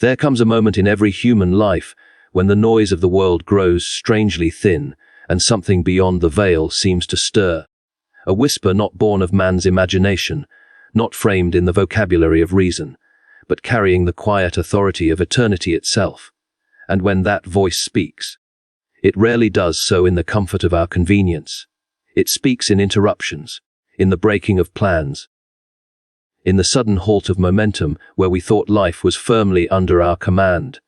There comes a moment in every human life when the noise of the world grows strangely thin and something beyond the veil seems to stir. A whisper not born of man's imagination, not framed in the vocabulary of reason, but carrying the quiet authority of eternity itself. And when that voice speaks, it rarely does so in the comfort of our convenience. It speaks in interruptions, in the breaking of plans, in the sudden halt of momentum where we thought life was firmly under our command.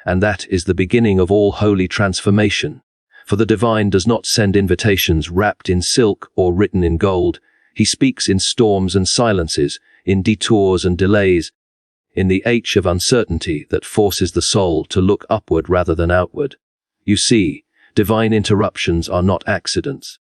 And that is the beginning of all holy transformation. For the divine does not send invitations wrapped in silk or written in gold. He speaks in storms and silences, in detours and delays, in the H of uncertainty that forces the soul to look upward rather than outward. You see, divine interruptions are not accidents.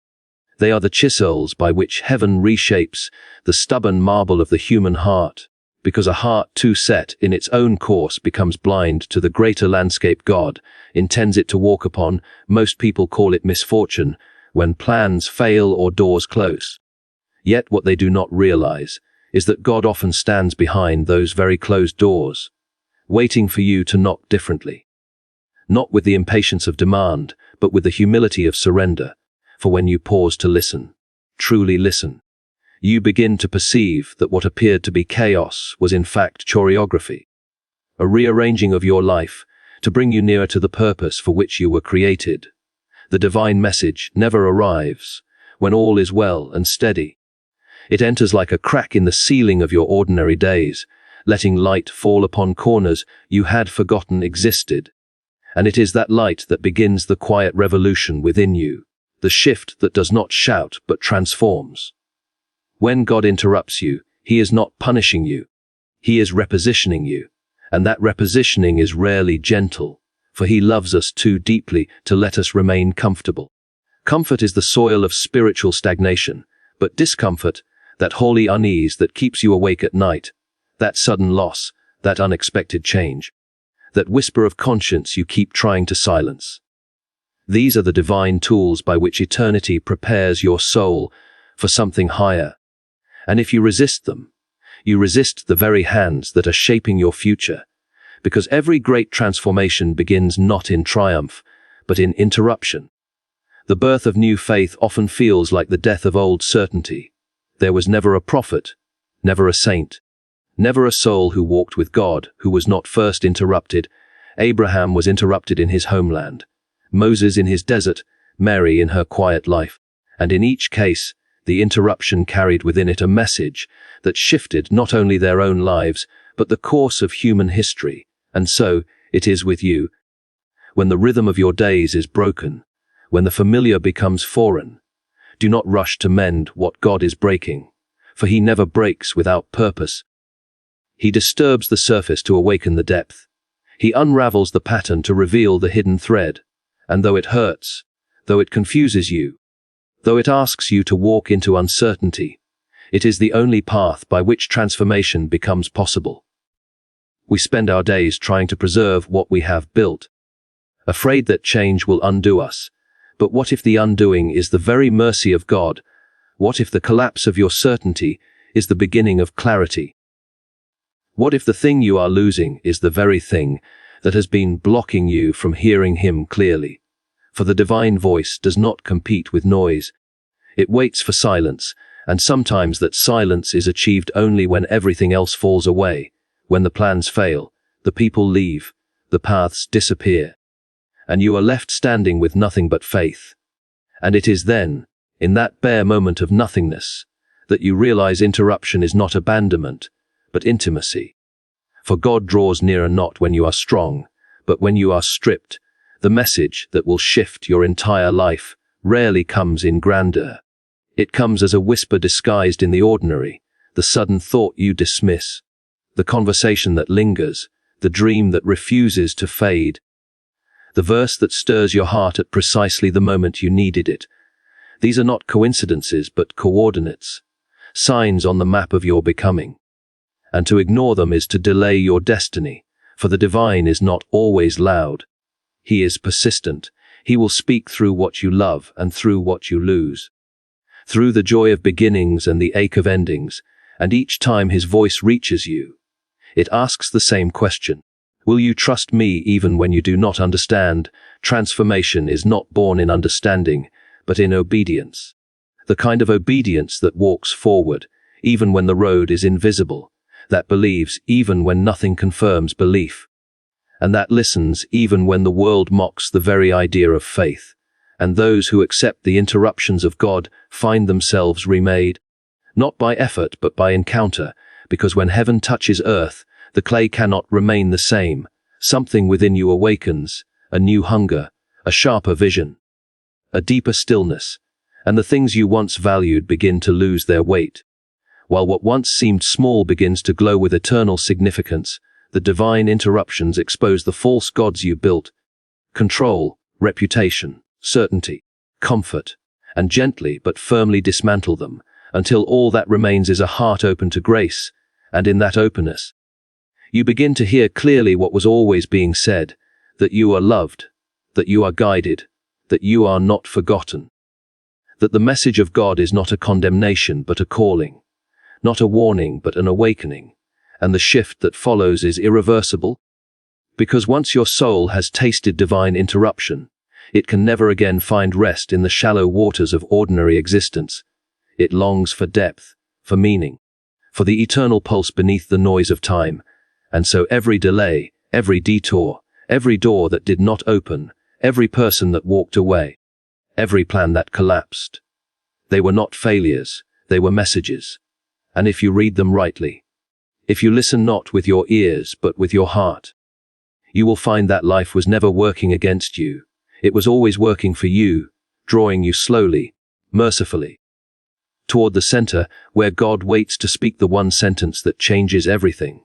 They are the chisels by which heaven reshapes the stubborn marble of the human heart, because a heart too set in its own course becomes blind to the greater landscape God intends it to walk upon. Most people call it misfortune when plans fail or doors close. Yet what they do not realize is that God often stands behind those very closed doors, waiting for you to knock differently. Not with the impatience of demand, but with the humility of surrender. For when you pause to listen, truly listen, you begin to perceive that what appeared to be chaos was in fact choreography, a rearranging of your life to bring you nearer to the purpose for which you were created. The divine message never arrives when all is well and steady. It enters like a crack in the ceiling of your ordinary days, letting light fall upon corners you had forgotten existed. And it is that light that begins the quiet revolution within you, the shift that does not shout but transforms. When God interrupts you, He is not punishing you. He is repositioning you, and that repositioning is rarely gentle, for He loves us too deeply to let us remain comfortable. Comfort is the soil of spiritual stagnation, but discomfort, that holy unease that keeps you awake at night, that sudden loss, that unexpected change, that whisper of conscience you keep trying to silence. These are the divine tools by which eternity prepares your soul for something higher. And if you resist them, you resist the very hands that are shaping your future, because every great transformation begins not in triumph, but in interruption. The birth of new faith often feels like the death of old certainty. There was never a prophet, never a saint, never a soul who walked with God who was not first interrupted. Abraham was interrupted in his homeland, Moses in his desert, Mary in her quiet life, and in each case, the interruption carried within it a message that shifted not only their own lives, but the course of human history. And so, it is with you. When the rhythm of your days is broken, when the familiar becomes foreign, do not rush to mend what God is breaking, for He never breaks without purpose. He disturbs the surface to awaken the depth. He unravels the pattern to reveal the hidden thread. And though it hurts, though it confuses you, though it asks you to walk into uncertainty, it is the only path by which transformation becomes possible. We spend our days trying to preserve what we have built, afraid that change will undo us. But what if the undoing is the very mercy of God? What if the collapse of your certainty is the beginning of clarity? What if the thing you are losing is the very thing that has been blocking you from hearing Him clearly? For the divine voice does not compete with noise. It waits for silence, and sometimes that silence is achieved only when everything else falls away, when the plans fail, the people leave, the paths disappear, and you are left standing with nothing but faith. And it is then, in that bare moment of nothingness, that you realize interruption is not abandonment, but intimacy. For God draws nearer not when you are strong, but when you are stripped. The message that will shift your entire life rarely comes in grandeur. It comes as a whisper disguised in the ordinary, the sudden thought you dismiss, the conversation that lingers, the dream that refuses to fade, the verse that stirs your heart at precisely the moment you needed it. These are not coincidences but coordinates, signs on the map of your becoming. And to ignore them is to delay your destiny, for the divine is not always loud. He is persistent. He will speak through what you love and through what you lose, through the joy of beginnings and the ache of endings, and each time His voice reaches you, it asks the same question: Will you trust me even when you do not understand? Transformation is not born in understanding, but in obedience. The kind of obedience that walks forward, even when the road is invisible, that believes even when nothing confirms belief, and that listens even when the world mocks the very idea of faith. And those who accept the interruptions of God find themselves remade, not by effort but by encounter, because when heaven touches earth, the clay cannot remain the same. Something within you awakens, a new hunger, a sharper vision, a deeper stillness, and the things you once valued begin to lose their weight. While what once seemed small begins to glow with eternal significance, the divine interruptions expose the false gods you built. Control, reputation, certainty, comfort, and gently but firmly dismantle them, until all that remains is a heart open to grace, and in that openness, you begin to hear clearly what was always being said, that you are loved, that you are guided, that you are not forgotten. That the message of God is not a condemnation but a calling, not a warning but an awakening, and the shift that follows is irreversible. Because once your soul has tasted divine interruption, it can never again find rest in the shallow waters of ordinary existence. It longs for depth, for meaning, for the eternal pulse beneath the noise of time. And so every delay, every detour, every door that did not open, every person that walked away, every plan that collapsed, they were not failures, they were messages. And if you read them rightly, if you listen not with your ears but with your heart, you will find that life was never working against you. It was always working for you, drawing you slowly, mercifully, toward the center where God waits to speak the one sentence that changes everything.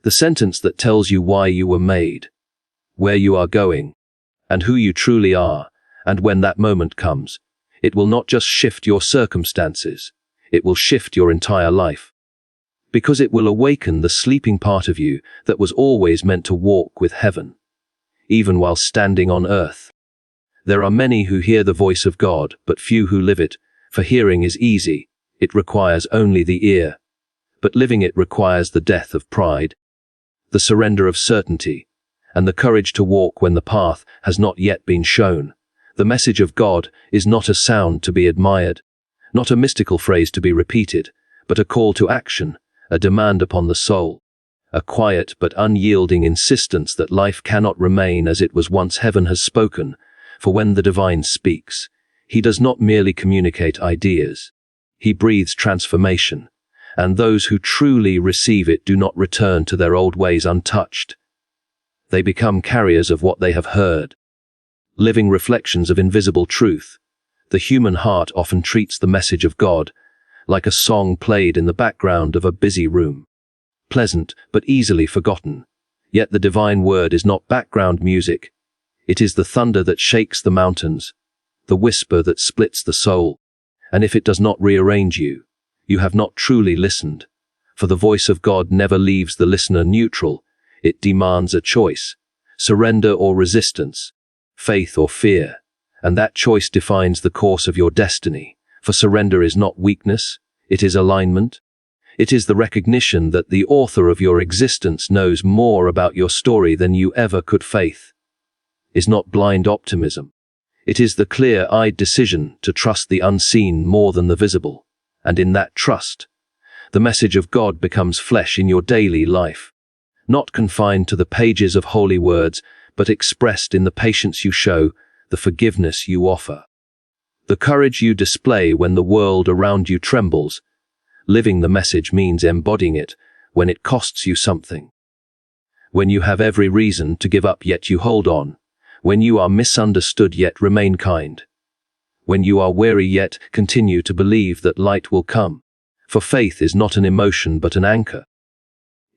The sentence that tells you why you were made, where you are going, and who you truly are. And when that moment comes, it will not just shift your circumstances, it will shift your entire life. Because it will awaken the sleeping part of you that was always meant to walk with heaven, even while standing on earth. There are many who hear the voice of God, but few who live it, for hearing is easy, it requires only the ear. But living it requires the death of pride, the surrender of certainty, and the courage to walk when the path has not yet been shown. The message of God is not a sound to be admired, not a mystical phrase to be repeated, but a call to action, a demand upon the soul, a quiet but unyielding insistence that life cannot remain as it was once. Heaven has spoken, for when the divine speaks, he does not merely communicate ideas, he breathes transformation. And those who truly receive it do not return to their old ways untouched. They become carriers of what they have heard, living reflections of invisible truth. The human heart often treats the message of God like a song played in the background of a busy room, pleasant but easily forgotten. Yet the divine word is not background music. It is the thunder that shakes the mountains, the whisper that splits the soul. And if it does not rearrange you, you have not truly listened, for the voice of God never leaves the listener neutral. It demands a choice, surrender or resistance, faith or fear, and that choice defines the course of your destiny. For surrender is not weakness, it is alignment. It is the recognition that the author of your existence knows more about your story than you ever could. Faith is not blind optimism. It is the clear-eyed decision to trust the unseen more than the visible. And in that trust, the message of God becomes flesh in your daily life, not confined to the pages of holy words, but expressed in the patience you show, the forgiveness you offer, the courage you display when the world around you trembles. Living the message means embodying it when it costs you something, when you have every reason to give up yet you hold on, when you are misunderstood yet remain kind, when you are weary yet continue to believe that light will come. For faith is not an emotion but an anchor.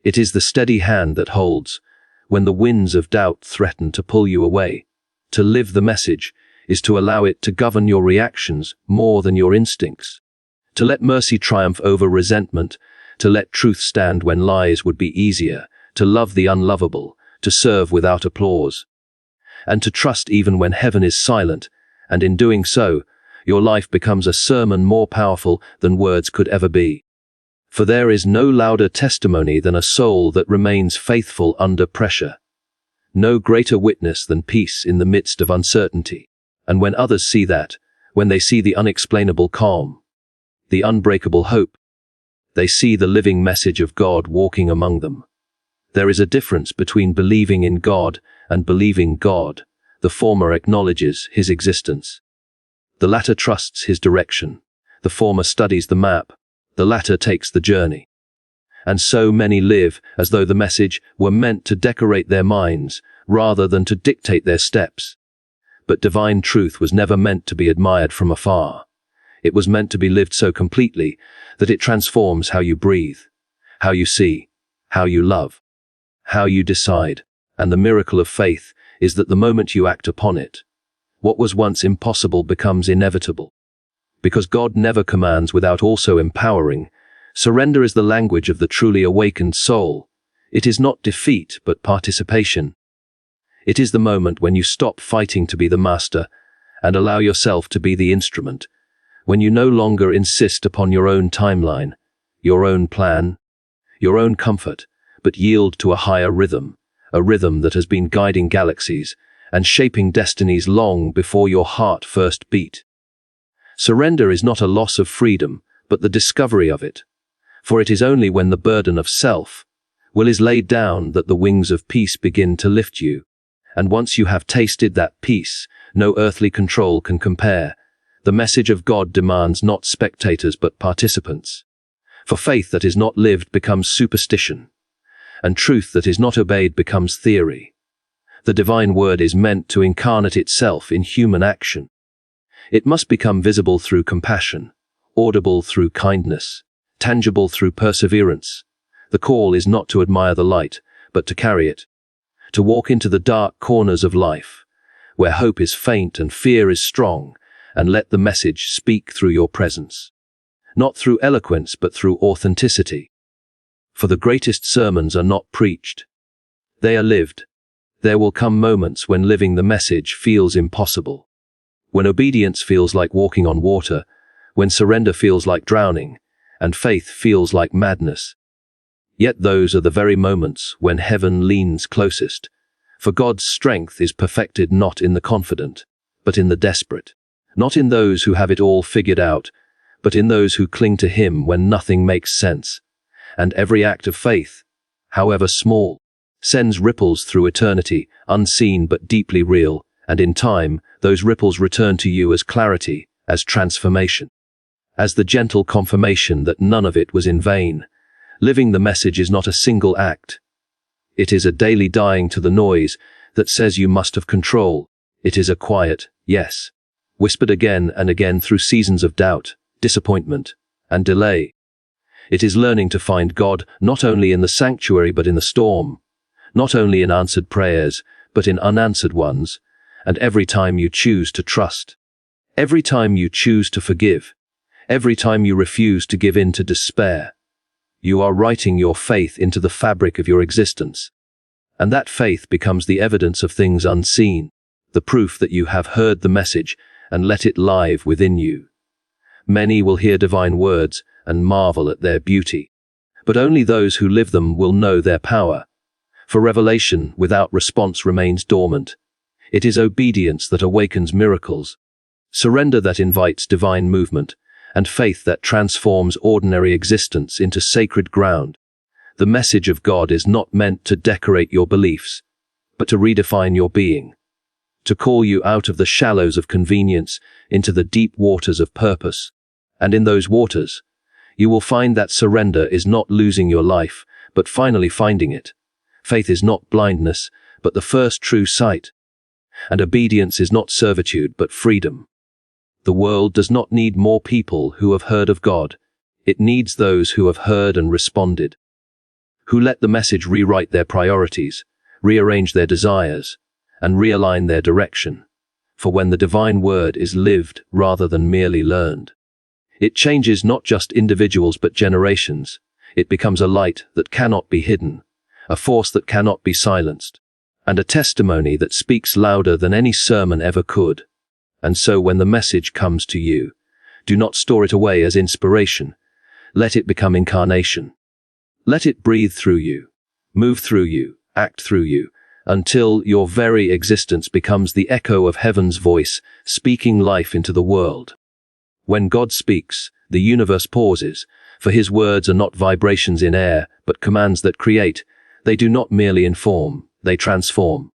It is the steady hand that holds when the winds of doubt threaten to pull you away. To live the message is to allow it to govern your reactions more than your instincts, to let mercy triumph over resentment, to let truth stand when lies would be easier, to love the unlovable, to serve without applause, and to trust even when heaven is silent. And in doing so, your life becomes a sermon more powerful than words could ever be. For there is no louder testimony than a soul that remains faithful under pressure. No greater witness than peace in the midst of uncertainty. And when others see that, when they see the unexplainable calm, the unbreakable hope, they see the living message of God walking among them. There is a difference between believing in God and believing God. The former acknowledges his existence. The latter trusts his direction. The former studies the map. The latter takes the journey. And so many live as though the message were meant to decorate their minds rather than to dictate their steps. But divine truth was never meant to be admired from afar. It was meant to be lived so completely that it transforms how you breathe, how you see, how you love, how you decide. And the miracle of faith is that the moment you act upon it, what was once impossible becomes inevitable. Because God never commands without also empowering, surrender is the language of the truly awakened soul. It is not defeat, but participation. It is the moment when you stop fighting to be the master and allow yourself to be the instrument, when you no longer insist upon your own timeline, your own plan, your own comfort, but yield to a higher rhythm, a rhythm that has been guiding galaxies and shaping destinies long before your heart first beat. Surrender is not a loss of freedom, but the discovery of it. For it is only when the burden of self-will is laid down that the wings of peace begin to lift you. And once you have tasted that peace, no earthly control can compare. The message of God demands not spectators but participants. For faith that is not lived becomes superstition, and truth that is not obeyed becomes theory. The divine word is meant to incarnate itself in human action. It must become visible through compassion, audible through kindness, tangible through perseverance. The call is not to admire the light, but to carry it, to walk into the dark corners of life, where hope is faint and fear is strong, and let the message speak through your presence. Not through eloquence, but through authenticity. For the greatest sermons are not preached. They are lived. There will come moments when living the message feels impossible. When obedience feels like walking on water, when surrender feels like drowning, and faith feels like madness. Yet those are the very moments when heaven leans closest, for God's strength is perfected not in the confident, but in the desperate, not in those who have it all figured out, but in those who cling to Him when nothing makes sense. And every act of faith, however small, sends ripples through eternity, unseen but deeply real, and in time, those ripples return to you as clarity, as transformation, as the gentle confirmation that none of it was in vain. Living the message is not a single act. It is a daily dying to the noise that says you must have control. It is a quiet yes, whispered again and again through seasons of doubt, disappointment, and delay. It is learning to find God not only in the sanctuary but in the storm, not only in answered prayers, but in unanswered ones. And every time you choose to trust, every time you choose to forgive, every time you refuse to give in to despair, you are writing your faith into the fabric of your existence. And that faith becomes the evidence of things unseen, the proof that you have heard the message and let it live within you. Many will hear divine words and marvel at their beauty, but only those who live them will know their power. For revelation without response remains dormant. It is obedience that awakens miracles, surrender that invites divine movement, and faith that transforms ordinary existence into sacred ground. The message of God is not meant to decorate your beliefs, but to redefine your being, to call you out of the shallows of convenience into the deep waters of purpose. And in those waters, you will find that surrender is not losing your life, but finally finding it. Faith is not blindness, but the first true sight. And obedience is not servitude, but freedom. The world does not need more people who have heard of God. It needs those who have heard and responded, who let the message rewrite their priorities, rearrange their desires, and realign their direction. For when the divine word is lived rather than merely learned, it changes not just individuals but generations. It becomes a light that cannot be hidden, a force that cannot be silenced, and a testimony that speaks louder than any sermon ever could. And so when the message comes to you, do not store it away as inspiration, let it become incarnation. Let it breathe through you, move through you, act through you, until your very existence becomes the echo of heaven's voice, speaking life into the world. When God speaks, the universe pauses, for his words are not vibrations in air, but commands that create. They do not merely inform, they transform.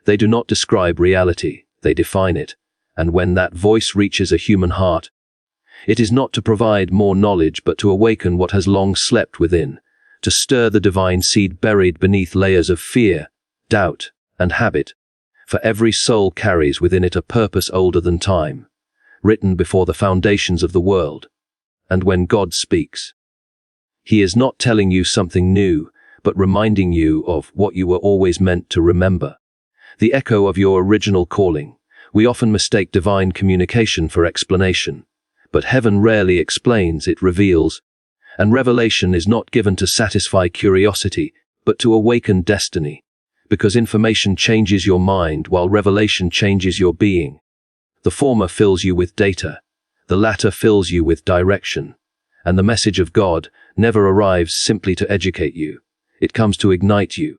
They do not describe reality, they define it. And when that voice reaches a human heart, it is not to provide more knowledge but to awaken what has long slept within, to stir the divine seed buried beneath layers of fear, doubt, and habit. For every soul carries within it a purpose older than time, written before the foundations of the world. And when God speaks, he is not telling you something new, but reminding you of what you were always meant to remember. The echo of your original calling. We often mistake divine communication for explanation, but heaven rarely explains, it reveals. And revelation is not given to satisfy curiosity, but to awaken destiny, because information changes your mind while revelation changes your being. The former fills you with data, the latter fills you with direction, and the message of God never arrives simply to educate you. It comes to ignite you,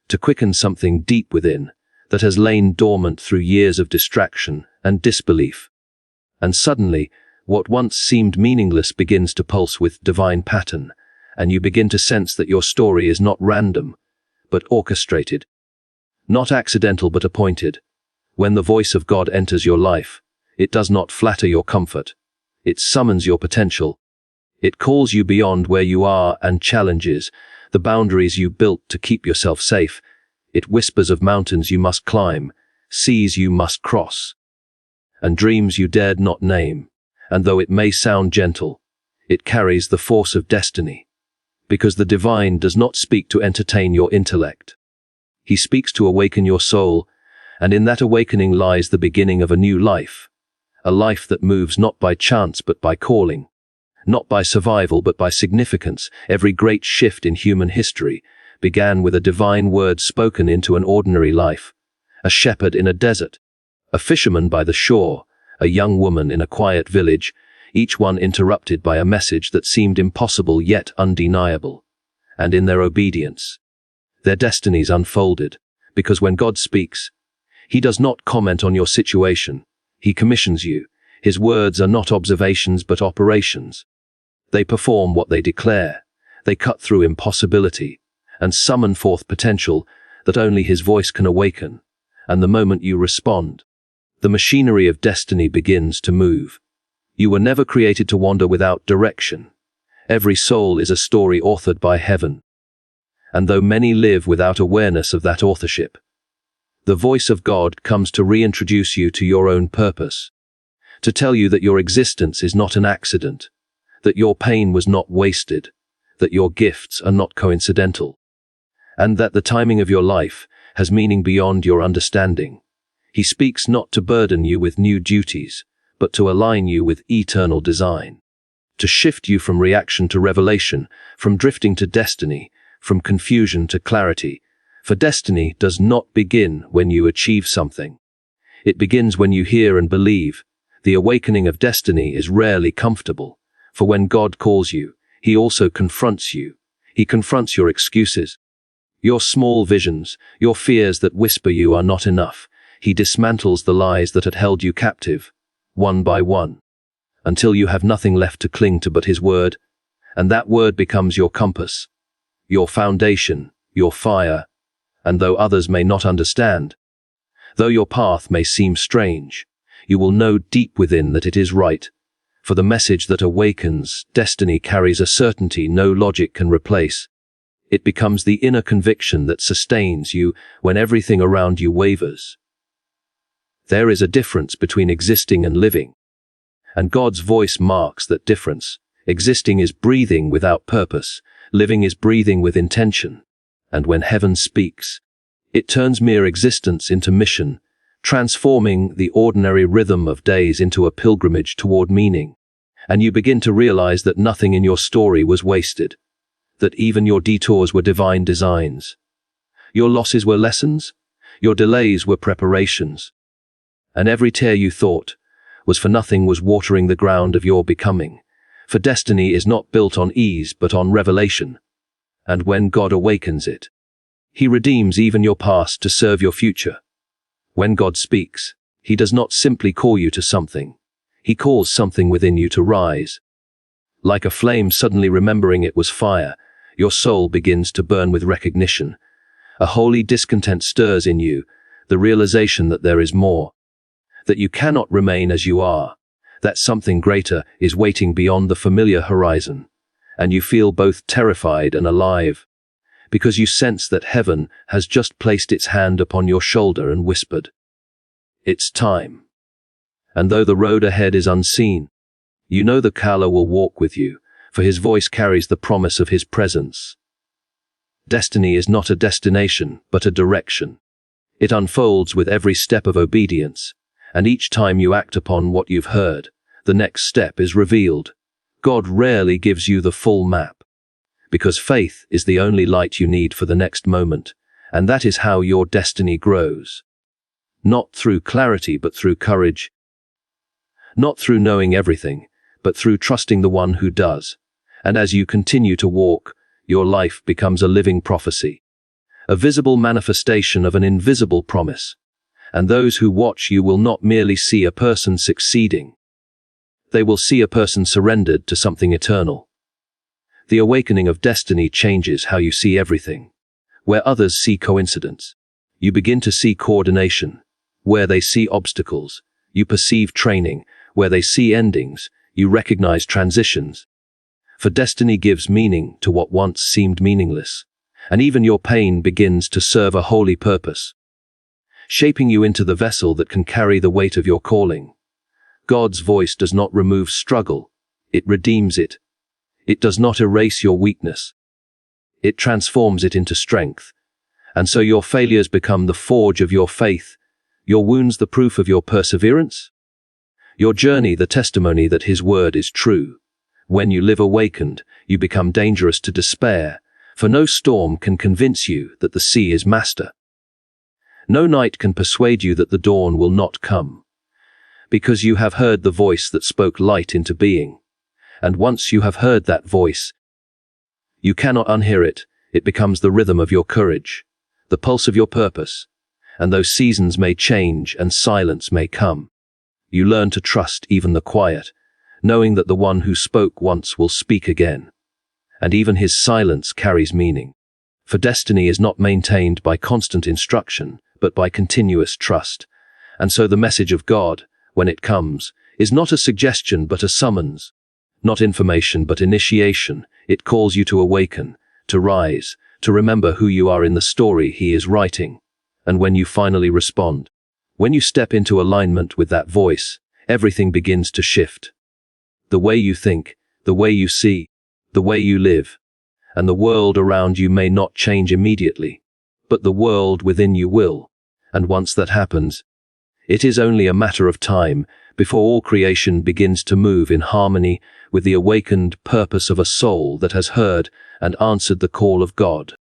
to quicken something deep within that has lain dormant through years of distraction and disbelief. And suddenly, what once seemed meaningless begins to pulse with divine pattern, and you begin to sense that your story is not random, but orchestrated. Not accidental but appointed. When the voice of God enters your life, it does not flatter your comfort. It summons your potential. It calls you beyond where you are and challenges the boundaries you built to keep yourself safe. It whispers of mountains you must climb, seas you must cross, and dreams you dared not name. And though it may sound gentle, it carries the force of destiny, because the divine does not speak to entertain your intellect. He speaks to awaken your soul, and in that awakening lies the beginning of a new life, a life that moves not by chance but by calling, not by survival but by significance. Every great shift in human history began with a divine word spoken into an ordinary life. A shepherd in a desert, a fisherman by the shore, a young woman in a quiet village, each one interrupted by a message that seemed impossible yet undeniable. And in their obedience, their destinies unfolded, because when God speaks, he does not comment on your situation, he commissions you. His words are not observations but operations. They perform what they declare. They cut through impossibility and summon forth potential that only his voice can awaken. And the moment you respond, the machinery of destiny begins to move. You were never created to wander without direction. Every soul is a story authored by heaven. And though many live without awareness of that authorship, the voice of God comes to reintroduce you to your own purpose, to tell you that your existence is not an accident, that your pain was not wasted, that your gifts are not coincidental, and that the timing of your life has meaning beyond your understanding. He speaks not to burden you with new duties, but to align you with eternal design, to shift you from reaction to revelation, from drifting to destiny, from confusion to clarity. For destiny does not begin when you achieve something. It begins when you hear and believe. The awakening of destiny is rarely comfortable, for when God calls you, he also confronts you. He confronts your excuses, your small visions, your fears that whisper you are not enough. He dismantles the lies that had held you captive, one by one, until you have nothing left to cling to but his word, and that word becomes your compass, your foundation, your fire. And though others may not understand, though your path may seem strange, you will know deep within that it is right, for the message that awakens destiny carries a certainty no logic can replace. It becomes the inner conviction that sustains you when everything around you wavers. There is a difference between existing and living, and God's voice marks that difference. Existing is breathing without purpose, living is breathing with intention. And when heaven speaks, it turns mere existence into mission, transforming the ordinary rhythm of days into a pilgrimage toward meaning. And you begin to realize that nothing in your story was wasted, that even your detours were divine designs. Your losses were lessons, your delays were preparations, and every tear you thought was for nothing was watering the ground of your becoming. For destiny is not built on ease but on revelation. And when God awakens it, He redeems even your past to serve your future. When God speaks, He does not simply call you to something. He calls something within you to rise. Like a flame suddenly remembering it was fire, your soul begins to burn with recognition. A holy discontent stirs in you, the realization that there is more, that you cannot remain as you are, that something greater is waiting beyond the familiar horizon, and you feel both terrified and alive, because you sense that heaven has just placed its hand upon your shoulder and whispered, "It's time." And though the road ahead is unseen, you know the Kala will walk with you, for His voice carries the promise of His presence. Destiny is not a destination, but a direction. It unfolds with every step of obedience, and each time you act upon what you've heard, the next step is revealed. God rarely gives you the full map, because faith is the only light you need for the next moment, and that is how your destiny grows. Not through clarity, but through courage. Not through knowing everything, but through trusting the one who does. And as you continue to walk, your life becomes a living prophecy, a visible manifestation of an invisible promise. And those who watch you will not merely see a person succeeding. They will see a person surrendered to something eternal. The awakening of destiny changes how you see everything. Where others see coincidence, you begin to see coordination. Where they see obstacles, you perceive training. Where they see endings, you recognize transitions. For destiny gives meaning to what once seemed meaningless, and even your pain begins to serve a holy purpose, shaping you into the vessel that can carry the weight of your calling. God's voice does not remove struggle, it redeems it. It does not erase your weakness, it transforms it into strength. And so your failures become the forge of your faith, your wounds the proof of your perseverance, your journey the testimony that His word is true. When you live awakened, you become dangerous to despair, for no storm can convince you that the sea is master. No night can persuade you that the dawn will not come, because you have heard the voice that spoke light into being. And once you have heard that voice, you cannot unhear it. It becomes the rhythm of your courage, the pulse of your purpose. And though seasons may change and silence may come, you learn to trust even the quiet, knowing that the one who spoke once will speak again. And even His silence carries meaning. For destiny is not maintained by constant instruction, but by continuous trust. And so the message of God, when it comes, is not a suggestion but a summons. Not information but initiation. It calls you to awaken, to rise, to remember who you are in the story He is writing. And when you finally respond, when you step into alignment with that voice, everything begins to shift. The way you think, the way you see, the way you live, and the world around you may not change immediately, but the world within you will. And once that happens, it is only a matter of time before all creation begins to move in harmony with the awakened purpose of a soul that has heard and answered the call of God.